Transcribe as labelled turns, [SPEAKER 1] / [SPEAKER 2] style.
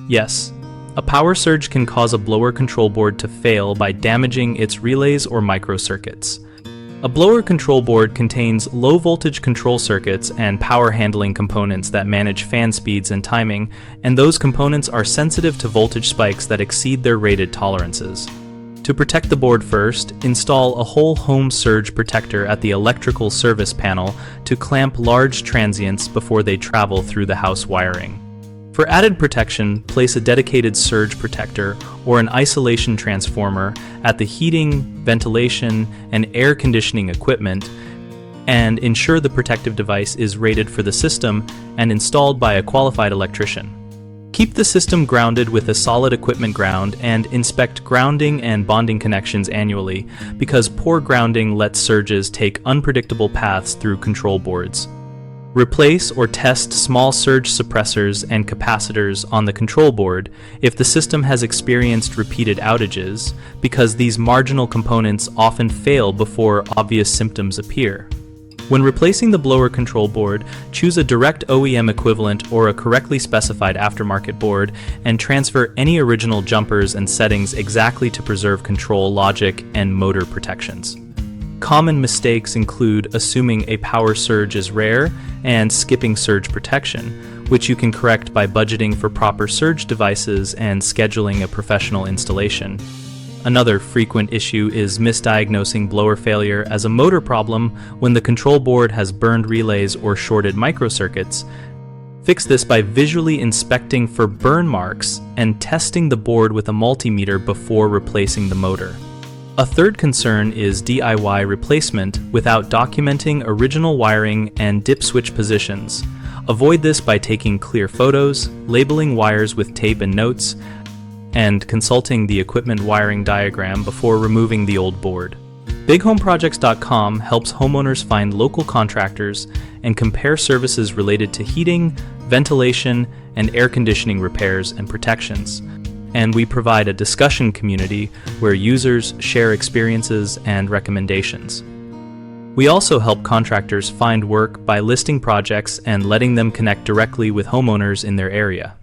[SPEAKER 1] Yes, a power surge can cause a blower control board to fail by damaging its relays or microcircuits. A blower control board contains low-voltage control circuits and power handling components that manage fan speeds and timing, and those components are sensitive to voltage spikes that exceed their rated tolerances. To protect the board first, install a whole home surge protector at the electrical service panel to clamp large transients before they travel through the house wiring. For added protection, place a dedicated surge protector or an isolation transformer at the heating, ventilation, and air conditioning equipment, and ensure the protective device is rated for the system and installed by a qualified electrician. Keep the system grounded with a solid equipment ground and inspect grounding and bonding connections annually, because poor grounding lets surges take unpredictable paths through control boards. Replace or test small surge suppressors and capacitors on the control board if the system has experienced repeated outages, because these marginal components often fail before obvious symptoms appear. When replacing the blower control board, choose a direct OEM equivalent or a correctly specified aftermarket board and transfer any original jumpers and settings exactly to preserve control logic and motor protections. Common mistakes include assuming a power surge is rare and skipping surge protection, which you can correct by budgeting for proper surge devices and scheduling a professional installation. Another frequent issue is misdiagnosing blower failure as a motor problem when the control board has burned relays or shorted microcircuits. Fix this by visually inspecting for burn marks and testing the board with a multimeter before replacing the motor. A third concern is DIY replacement without documenting original wiring and dip switch positions. Avoid this by taking clear photos, labeling wires with tape and notes, and consulting the equipment wiring diagram before removing the old board. BigHomeProjects.com helps homeowners find local contractors and compare services related to heating, ventilation, and air conditioning repairs and protections. And we provide a discussion community where users share experiences and recommendations. We also help contractors find work by listing projects and letting them connect directly with homeowners in their area.